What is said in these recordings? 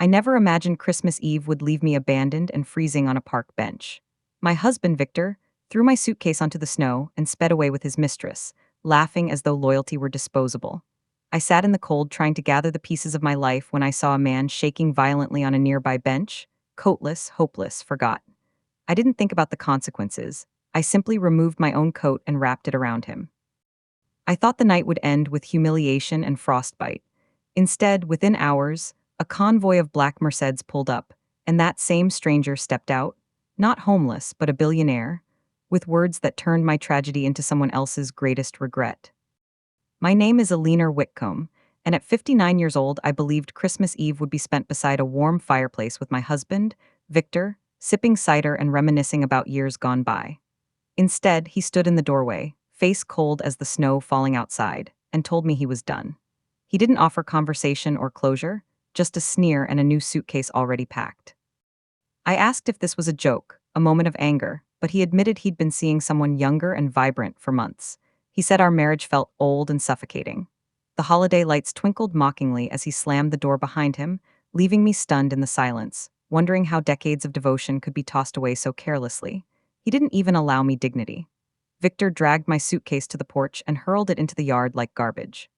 I never imagined Christmas Eve would leave me abandoned and freezing on a park bench. My husband, Victor, threw my suitcase onto the snow and sped away with his mistress, laughing as though loyalty were disposable. I sat in the cold trying to gather the pieces of my life when I saw a man shaking violently on a nearby bench, coatless, hopeless, forgot. I didn't think about the consequences. I simply removed my own coat and wrapped it around him. I thought the night would end with humiliation and frostbite. Instead, within hours, a convoy of black Merceds pulled up, and that same stranger stepped out, not homeless, but a billionaire, with words that turned my tragedy into someone else's greatest regret. My name is Eleanor Whitcomb, and at 59 years old, I believed Christmas Eve would be spent beside a warm fireplace with my husband, Victor, sipping cider and reminiscing about years gone by. Instead, he stood in the doorway, face cold as the snow falling outside, and told me he was done. He didn't offer conversation or closure, just a sneer and a new suitcase already packed. I asked if this was a joke, a moment of anger, but he admitted he'd been seeing someone younger and vibrant for months. He said our marriage felt old and suffocating. The holiday lights twinkled mockingly as he slammed the door behind him, leaving me stunned in the silence, wondering how decades of devotion could be tossed away so carelessly. He didn't even allow me dignity. Victor dragged my suitcase to the porch and hurled it into the yard like garbage.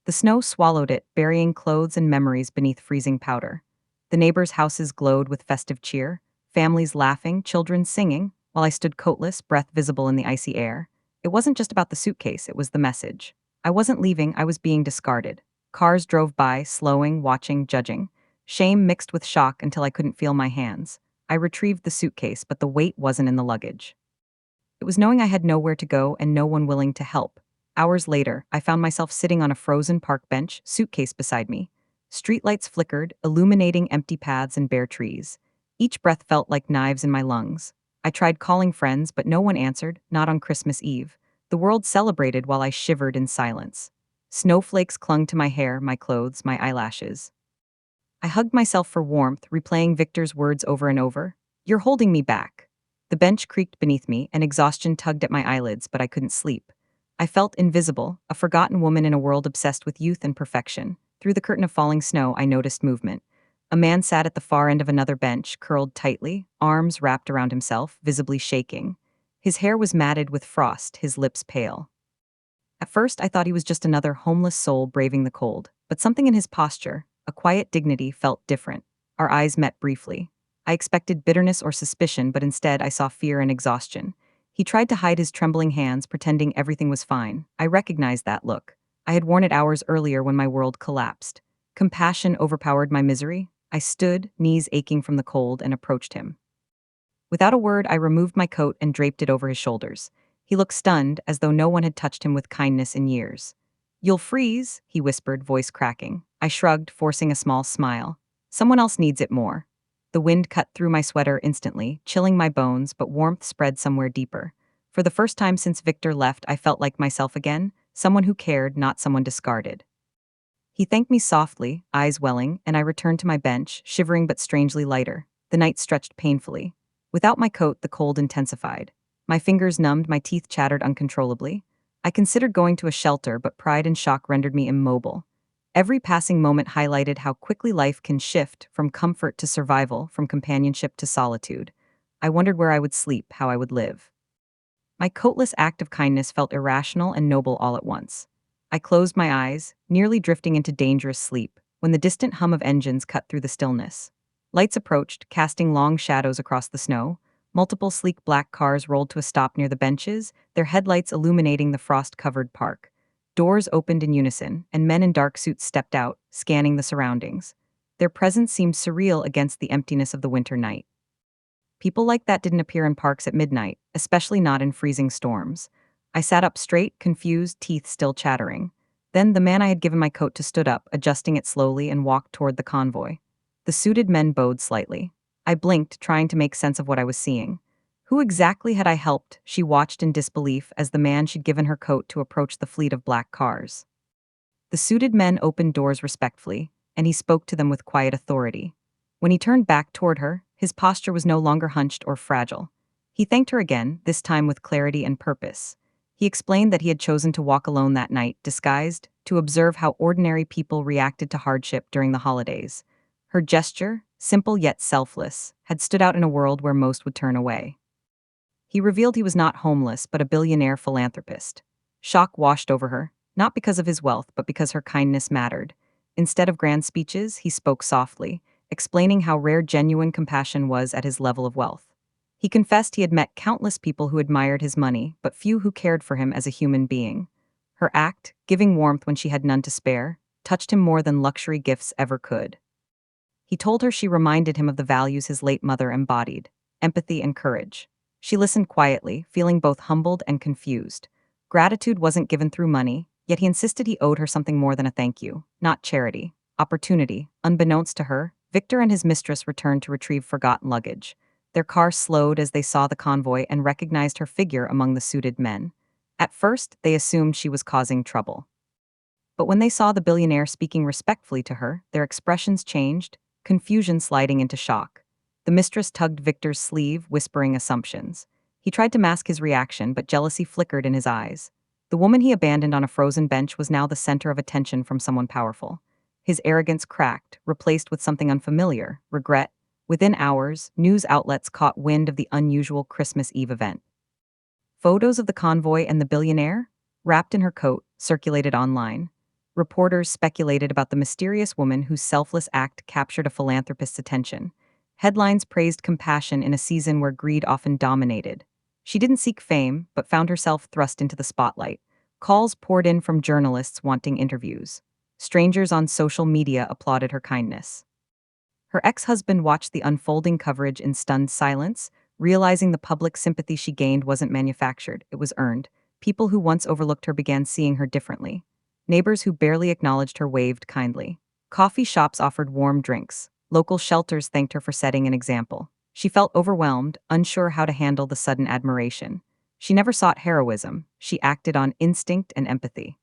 The snow swallowed it, burying clothes and memories beneath freezing powder. The neighbors' houses glowed with festive cheer, families laughing, children singing, while I stood coatless, breath visible in the icy air. It wasn't just about the suitcase, it was the message. I wasn't leaving, I was being discarded. Cars drove by, slowing, watching, judging. Shame mixed with shock until I couldn't feel my hands. I retrieved the suitcase, but the weight wasn't in the luggage. It was knowing I had nowhere to go and no one willing to help. Hours later, I found myself sitting on a frozen park bench, suitcase beside me. Streetlights flickered, illuminating empty paths and bare trees. Each breath felt like knives in my lungs. I tried calling friends, but no one answered, not on Christmas Eve. The world celebrated while I shivered in silence. Snowflakes clung to my hair, my clothes, my eyelashes. I hugged myself for warmth, replaying Victor's words over and over. "You're holding me back." The bench creaked beneath me, and exhaustion tugged at my eyelids, but I couldn't sleep. I felt invisible, a forgotten woman in a world obsessed with youth and perfection. Through the curtain of falling snow, I noticed movement. A man sat at the far end of another bench, curled tightly, arms wrapped around himself, visibly shaking. His hair was matted with frost, his lips pale. At first, I thought he was just another homeless soul braving the cold, but something in his posture, a quiet dignity, felt different. Our eyes met briefly. I expected bitterness or suspicion, but instead I saw fear and exhaustion. He tried to hide his trembling hands, pretending everything was fine. I recognized that look. I had worn it hours earlier when my world collapsed. Compassion overpowered my misery. I stood, knees aching from the cold, and approached him. Without a word, I removed my coat and draped it over his shoulders. He looked stunned, as though no one had touched him with kindness in years. "You'll freeze," he whispered, voice cracking. I shrugged, forcing a small smile. "Someone else needs it more." The wind cut through my sweater instantly, chilling my bones, but warmth spread somewhere deeper. For the first time since Victor left, I felt like myself again, someone who cared, not someone discarded. He thanked me softly, eyes welling, and I returned to my bench, shivering but strangely lighter. The night stretched painfully. Without my coat, the cold intensified. My fingers numbed, my teeth chattered uncontrollably. I considered going to a shelter, but pride and shock rendered me immobile. Every passing moment highlighted how quickly life can shift from comfort to survival, from companionship to solitude. I wondered where I would sleep, how I would live. My coatless act of kindness felt irrational and noble all at once. I closed my eyes, nearly drifting into dangerous sleep, when the distant hum of engines cut through the stillness. Lights approached, casting long shadows across the snow. Multiple sleek black cars rolled to a stop near the benches, their headlights illuminating the frost-covered park. Doors opened in unison, and men in dark suits stepped out, scanning the surroundings. Their presence seemed surreal against the emptiness of the winter night. People like that didn't appear in parks at midnight, especially not in freezing storms. I sat up straight, confused, teeth still chattering. Then the man I had given my coat to stood up, adjusting it slowly, and walked toward the convoy. The suited men bowed slightly. I blinked, trying to make sense of what I was seeing. Who exactly had I helped? She watched in disbelief as the man she'd given her coat to approach the fleet of black cars. The suited men opened doors respectfully, and he spoke to them with quiet authority. When he turned back toward her, his posture was no longer hunched or fragile. He thanked her again, this time with clarity and purpose. He explained that he had chosen to walk alone that night, disguised, to observe how ordinary people reacted to hardship during the holidays. Her gesture, simple yet selfless, had stood out in a world where most would turn away. He revealed he was not homeless but a billionaire philanthropist. Shock washed over her, not because of his wealth but because her kindness mattered. Instead of grand speeches, he spoke softly, explaining how rare genuine compassion was at his level of wealth. He confessed he had met countless people who admired his money, but few who cared for him as a human being. Her act, giving warmth when she had none to spare, touched him more than luxury gifts ever could. He told her she reminded him of the values his late mother embodied: empathy and courage. She listened quietly, feeling both humbled and confused. Gratitude wasn't given through money, yet he insisted he owed her something more than a thank you, not charity, opportunity. Unbeknownst to her, Victor and his mistress returned to retrieve forgotten luggage. Their car slowed as they saw the convoy and recognized her figure among the suited men. At first, they assumed she was causing trouble. But when they saw the billionaire speaking respectfully to her, their expressions changed, confusion sliding into shock. The mistress tugged Victor's sleeve, whispering assumptions. He tried to mask his reaction, but jealousy flickered in his eyes. The woman he abandoned on a frozen bench was now the center of attention from someone powerful. His arrogance cracked, replaced with something unfamiliar: regret. Within hours, news outlets caught wind of the unusual Christmas Eve event. Photos of the convoy and the billionaire, wrapped in her coat, circulated online. Reporters speculated about the mysterious woman whose selfless act captured a philanthropist's attention. Headlines praised compassion in a season where greed often dominated. She didn't seek fame, but found herself thrust into the spotlight. Calls poured in from journalists wanting interviews. Strangers on social media applauded her kindness. Her ex-husband watched the unfolding coverage in stunned silence, realizing the public sympathy she gained wasn't manufactured, it was earned. People who once overlooked her began seeing her differently. Neighbors who barely acknowledged her waved kindly. Coffee shops offered warm drinks. Local shelters thanked her for setting an example. She felt overwhelmed, unsure how to handle the sudden admiration. She never sought heroism, she acted on instinct and empathy.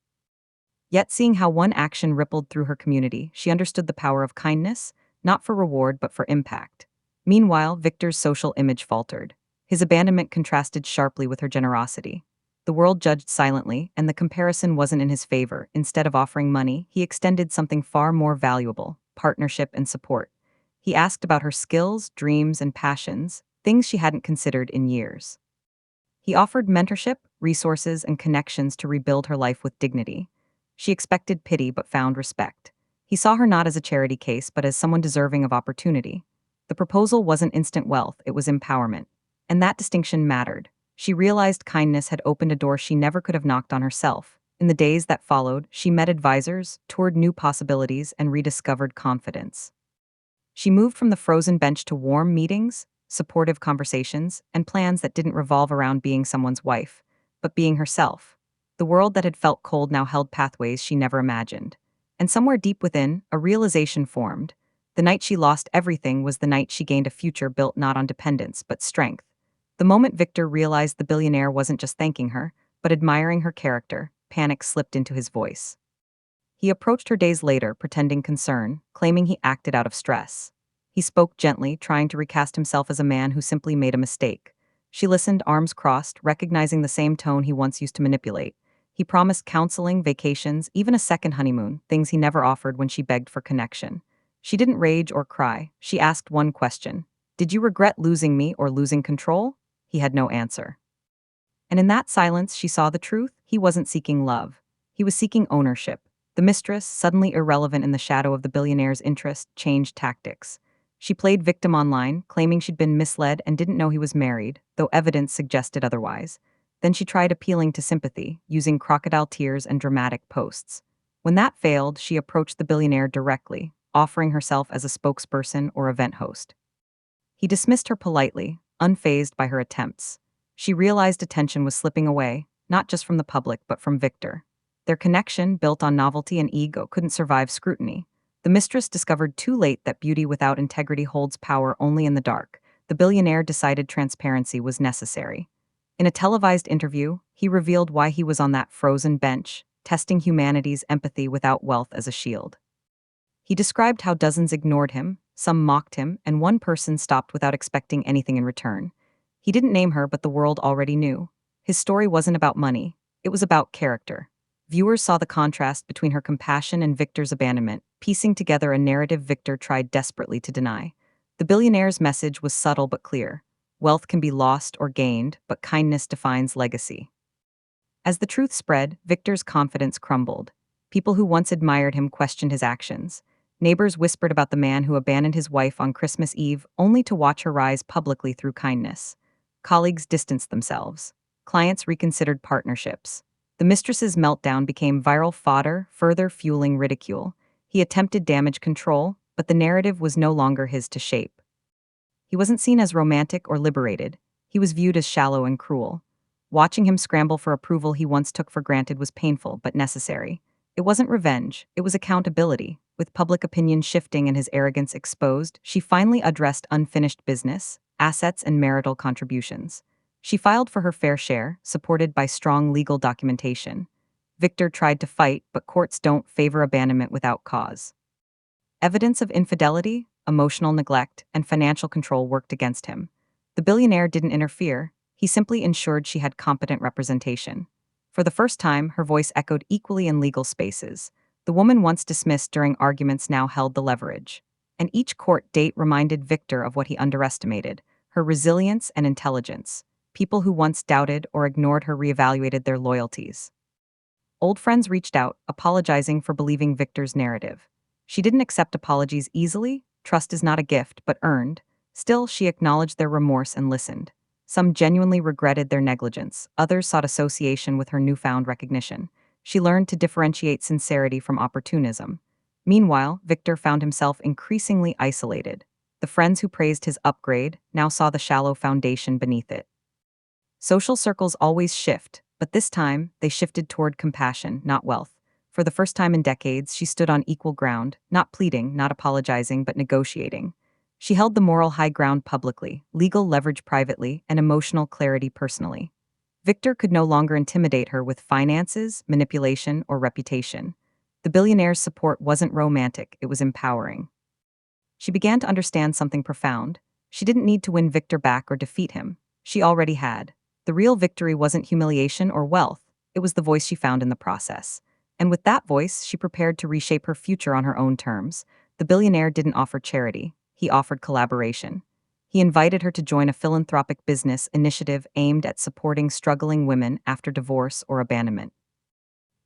Yet seeing how one action rippled through her community, she understood the power of kindness, not for reward but for impact. Meanwhile, Victor's social image faltered. His abandonment contrasted sharply with her generosity. The world judged silently, and the comparison wasn't in his favor. Instead of offering money, he extended something far more valuable: partnership and support. He asked about her skills, dreams, and passions, things she hadn't considered in years. He offered mentorship, resources, and connections to rebuild her life with dignity. She expected pity but found respect. He saw her not as a charity case but as someone deserving of opportunity. The proposal wasn't instant wealth, it was empowerment. And that distinction mattered. She realized kindness had opened a door she never could have knocked on herself. In the days that followed, she met advisors, toured new possibilities, and rediscovered confidence. She moved from the frozen bench to warm meetings, supportive conversations, and plans that didn't revolve around being someone's wife, but being herself. The world that had felt cold now held pathways she never imagined. And somewhere deep within, a realization formed. The night she lost everything was the night she gained a future built not on dependence, but strength. The moment Victor realized the billionaire wasn't just thanking her, but admiring her character, panic slipped into his voice. He approached her days later, pretending concern, claiming he acted out of stress. He spoke gently, trying to recast himself as a man who simply made a mistake. She listened, arms crossed, recognizing the same tone he once used to manipulate. He promised counseling, vacations, even a second honeymoon, things he never offered when she begged for connection. She didn't rage or cry. She asked one question: "Did you regret losing me or losing control?" He had no answer. And in that silence, she saw the truth. He wasn't seeking love. He was seeking ownership. The mistress, suddenly irrelevant in the shadow of the billionaire's interest, changed tactics. She played victim online, claiming she'd been misled and didn't know he was married, though evidence suggested otherwise. Then she tried appealing to sympathy, using crocodile tears and dramatic posts. When that failed, she approached the billionaire directly, offering herself as a spokesperson or event host. He dismissed her politely, unfazed by her attempts. She realized attention was slipping away, not just from the public but from Victor. Their connection, built on novelty and ego, couldn't survive scrutiny. The mistress discovered too late that beauty without integrity holds power only in the dark. The billionaire decided transparency was necessary. In a televised interview, he revealed why he was on that frozen bench, testing humanity's empathy without wealth as a shield. He described how dozens ignored him, some mocked him, and one person stopped without expecting anything in return. He didn't name her, but the world already knew. His story wasn't about money, it was about character. Viewers saw the contrast between her compassion and Victor's abandonment. piecing together a narrative Victor tried desperately to deny. The billionaire's message was subtle but clear. Wealth can be lost or gained, but kindness defines legacy. As the truth spread, Victor's confidence crumbled. People who once admired him questioned his actions. Neighbors whispered about the man who abandoned his wife on Christmas Eve only to watch her rise publicly through kindness. Colleagues distanced themselves. Clients reconsidered partnerships. The mistress's meltdown became viral fodder, further fueling ridicule. He attempted damage control, but the narrative was no longer his to shape. He wasn't seen as romantic or liberated. He was viewed as shallow and cruel. Watching him scramble for approval he once took for granted was painful but necessary. It wasn't revenge, it was accountability. With public opinion shifting and his arrogance exposed, she finally addressed unfinished business, assets, and marital contributions. She filed for her fair share, supported by strong legal documentation. Victor tried to fight, but courts don't favor abandonment without cause. Evidence of infidelity, emotional neglect, and financial control worked against him. The billionaire didn't interfere, he simply ensured she had competent representation. For the first time, her voice echoed equally in legal spaces. The woman once dismissed during arguments now held the leverage. And each court date reminded Victor of what he underestimated: her resilience and intelligence. People who once doubted or ignored her reevaluated their loyalties. Old friends reached out, apologizing for believing Victor's narrative. She didn't accept apologies easily. Trust is not a gift, but earned. Still, she acknowledged their remorse and listened. Some genuinely regretted their negligence, others sought association with her newfound recognition. She learned to differentiate sincerity from opportunism. Meanwhile, Victor found himself increasingly isolated. The friends who praised his upgrade now saw the shallow foundation beneath it. Social circles always shift, but this time, they shifted toward compassion, not wealth. For the first time in decades, she stood on equal ground, not pleading, not apologizing, but negotiating. She held the moral high ground publicly, legal leverage privately, and emotional clarity personally. Victor could no longer intimidate her with finances, manipulation, or reputation. The billionaire's support wasn't romantic, it was empowering. She began to understand something profound. She didn't need to win Victor back or defeat him. She already had. The real victory wasn't humiliation or wealth, it was the voice she found in the process. And with that voice, she prepared to reshape her future on her own terms. The billionaire didn't offer charity, he offered collaboration. He invited her to join a philanthropic business initiative aimed at supporting struggling women after divorce or abandonment.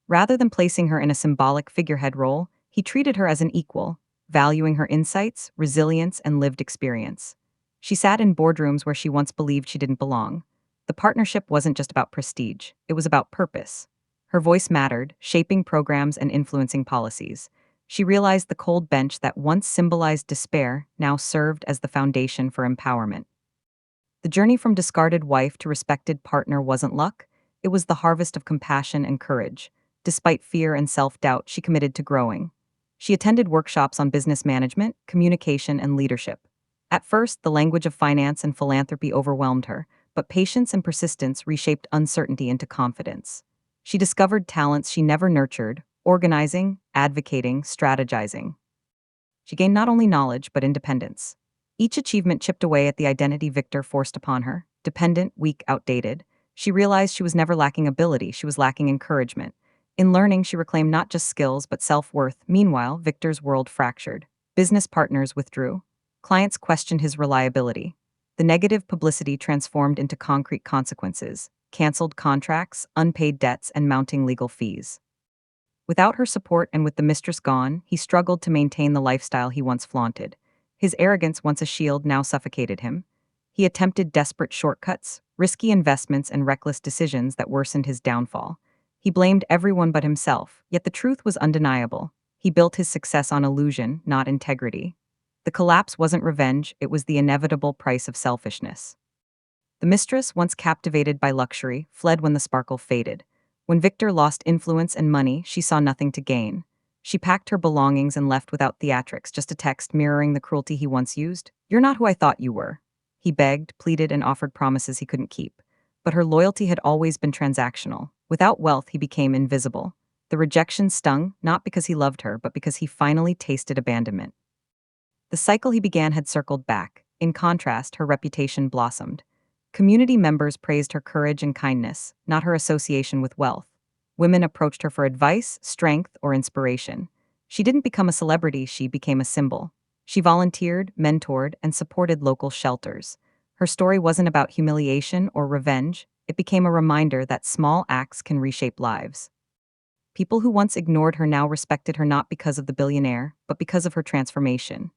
Rather than placing her in a symbolic figurehead role, he treated her as an equal, valuing her insights, resilience, and lived experience. She sat in boardrooms where she once believed she didn't belong. The partnership wasn't just about prestige, it was about purpose. Her voice mattered, shaping programs and influencing policies. She realized the cold bench that once symbolized despair now served as the foundation for empowerment. The journey from discarded wife to respected partner wasn't luck, it was the harvest of compassion and courage. Despite fear and self-doubt, she committed to growing. She attended workshops on business management, communication, and leadership. At first, the language of finance and philanthropy overwhelmed her, but patience and persistence reshaped uncertainty into confidence. She discovered talents she never nurtured: organizing, advocating, strategizing. She gained not only knowledge, but independence. Each achievement chipped away at the identity Victor forced upon her: dependent, weak, outdated. She realized she was never lacking ability, she was lacking encouragement. In learning, she reclaimed not just skills, but self-worth. Meanwhile, Victor's world fractured. Business partners withdrew. Clients questioned his reliability. The negative publicity transformed into concrete consequences: canceled contracts, unpaid debts, and mounting legal fees. Without her support and with the mistress gone, he struggled to maintain the lifestyle he once flaunted. His arrogance, once a shield, now suffocated him. He attempted desperate shortcuts, risky investments, and reckless decisions that worsened his downfall. He blamed everyone but himself, yet the truth was undeniable. He built his success on illusion, not integrity. The collapse wasn't revenge, it was the inevitable price of selfishness. The mistress, once captivated by luxury, fled when the sparkle faded. When Victor lost influence and money, she saw nothing to gain. She packed her belongings and left without theatrics, just a text mirroring the cruelty he once used. "You're not who I thought you were." He begged, pleaded, and offered promises he couldn't keep. But her loyalty had always been transactional. Without wealth, he became invisible. The rejection stung, not because he loved her, but because he finally tasted abandonment. The cycle he began had circled back. In contrast, her reputation blossomed. Community members praised her courage and kindness, not her association with wealth. Women approached her for advice, strength, or inspiration. She didn't become a celebrity, she became a symbol. She volunteered, mentored, and supported local shelters. Her story wasn't about humiliation or revenge, it became a reminder that small acts can reshape lives. People who once ignored her now respected her not because of the billionaire, but because of her transformation.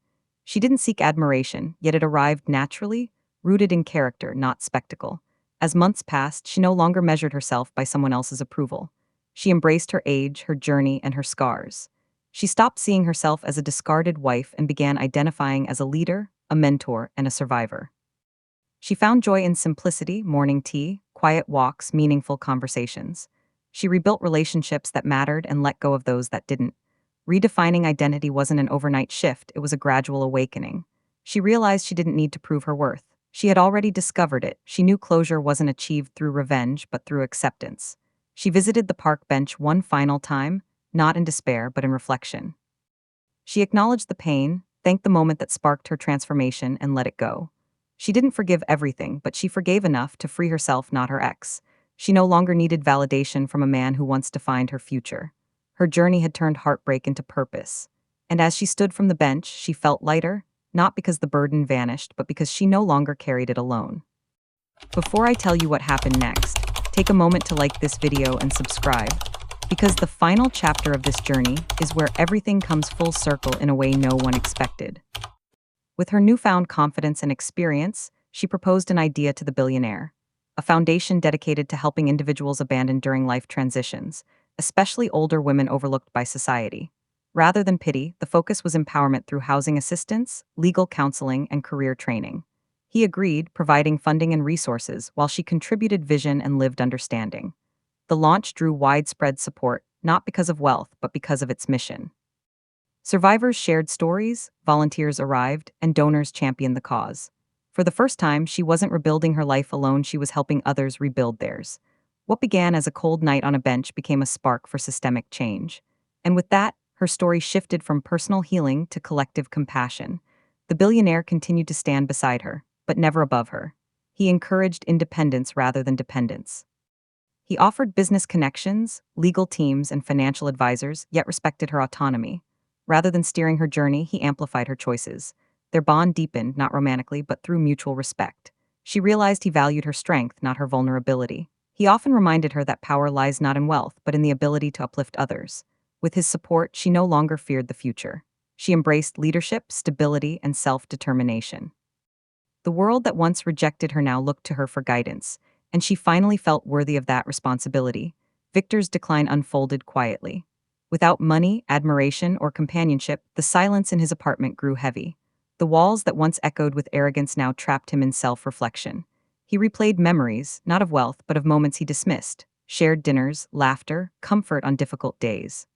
She didn't seek admiration, yet it arrived naturally, rooted in character, not spectacle. As months passed, she no longer measured herself by someone else's approval. She embraced her age, her journey, and her scars. She stopped seeing herself as a discarded wife and began identifying as a leader, a mentor, and a survivor. She found joy in simplicity, morning tea, quiet walks, meaningful conversations. She rebuilt relationships that mattered and let go of those that didn't. Redefining identity wasn't an overnight shift, it was a gradual awakening. She realized she didn't need to prove her worth. She had already discovered it. She knew closure wasn't achieved through revenge, but through acceptance. She visited the park bench one final time, not in despair, but in reflection. She acknowledged the pain, thanked the moment that sparked her transformation, and let it go. She didn't forgive everything, but she forgave enough to free herself, not her ex. She no longer needed validation from a man who once defined her future. Her journey had turned heartbreak into purpose. And as she stood from the bench, she felt lighter, not because the burden vanished, but because she no longer carried it alone. Before I tell you what happened next, take a moment to like this video and subscribe, because the final chapter of this journey is where everything comes full circle in a way no one expected. With her newfound confidence and experience, she proposed an idea to the billionaire, a foundation dedicated to helping individuals abandoned during life transitions, especially older women overlooked by society. Rather than pity, the focus was empowerment through housing assistance, legal counseling, and career training. He agreed, providing funding and resources, while she contributed vision and lived understanding. The launch drew widespread support, not because of wealth, but because of its mission. Survivors shared stories, volunteers arrived, and donors championed the cause. For the first time, she wasn't rebuilding her life alone, she was helping others rebuild theirs. What began as a cold night on a bench became a spark for systemic change. And with that, her story shifted from personal healing to collective compassion. The billionaire continued to stand beside her, but never above her. He encouraged independence rather than dependence. He offered business connections, legal teams, and financial advisors, yet respected her autonomy. Rather than steering her journey, he amplified her choices. Their bond deepened, not romantically, but through mutual respect. She realized he valued her strength, not her vulnerability. He often reminded her that power lies not in wealth, but in the ability to uplift others. With his support, she no longer feared the future. She embraced leadership, stability, and self-determination. The world that once rejected her now looked to her for guidance, and she finally felt worthy of that responsibility. Victor's decline unfolded quietly. Without money, admiration, or companionship, the silence in his apartment grew heavy. The walls that once echoed with arrogance now trapped him in self-reflection. He replayed memories, not of wealth, but of moments he dismissed, shared dinners, laughter, comfort on difficult days.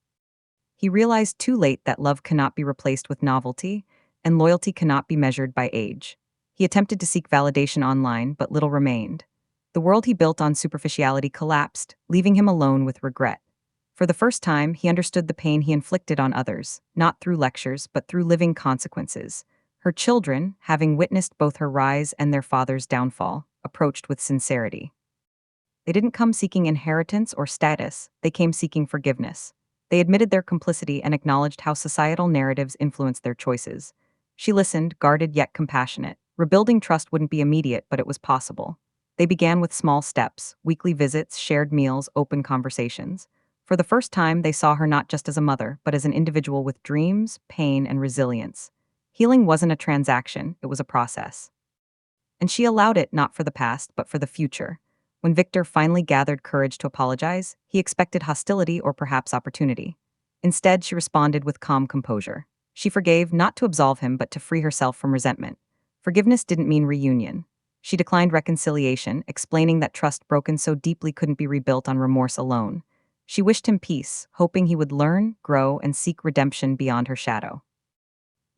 He realized too late that love cannot be replaced with novelty, and loyalty cannot be measured by age. He attempted to seek validation online, but little remained. The world he built on superficiality collapsed, leaving him alone with regret. For the first time, he understood the pain he inflicted on others, not through lectures, but through living consequences. Her children, having witnessed both her rise and their father's downfall, approached with sincerity. They didn't come seeking inheritance or status, they came seeking forgiveness. They admitted their complicity and acknowledged how societal narratives influenced their choices. She listened, guarded yet compassionate. Rebuilding trust wouldn't be immediate, but it was possible. They began with small steps, weekly visits, shared meals, open conversations. For the first time, they saw her not just as a mother, but as an individual with dreams, pain, and resilience. Healing wasn't a transaction, it was a process. And she allowed it not for the past, but for the future. When Victor finally gathered courage to apologize, he expected hostility or perhaps opportunity. Instead, she responded with calm composure. She forgave not to absolve him, but to free herself from resentment. Forgiveness didn't mean reunion. She declined reconciliation, explaining that trust broken so deeply couldn't be rebuilt on remorse alone. She wished him peace, hoping he would learn, grow, and seek redemption beyond her shadow.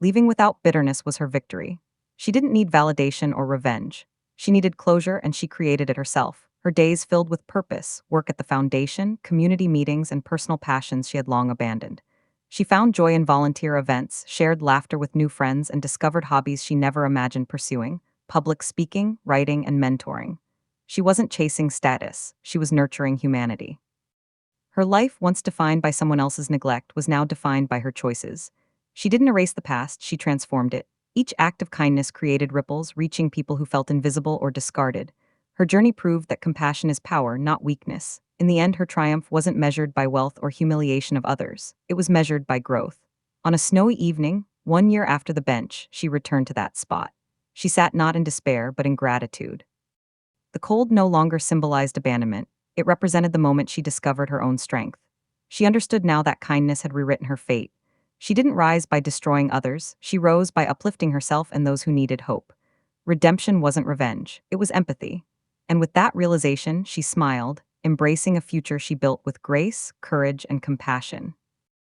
Leaving without bitterness was her victory. She didn't need validation or revenge. She needed closure, and she created it herself. Her days filled with purpose, work at the foundation, community meetings, and personal passions she had long abandoned. She found joy in volunteer events, shared laughter with new friends, and discovered hobbies she never imagined pursuing: public speaking, writing, and mentoring. She wasn't chasing status, she was nurturing humanity. Her life, once defined by someone else's neglect, was now defined by her choices. She didn't erase the past, she transformed it. Each act of kindness created ripples, reaching people who felt invisible or discarded. Her journey proved that compassion is power, not weakness. In the end, her triumph wasn't measured by wealth or humiliation of others. It was measured by growth. On a snowy evening, 1 year after the bench, she returned to that spot. She sat not in despair, but in gratitude. The cold no longer symbolized abandonment. It represented the moment she discovered her own strength. She understood now that kindness had rewritten her fate. She didn't rise by destroying others, she rose by uplifting herself and those who needed hope. Redemption wasn't revenge, it was empathy. And with that realization, she smiled, embracing a future she built with grace, courage, and compassion.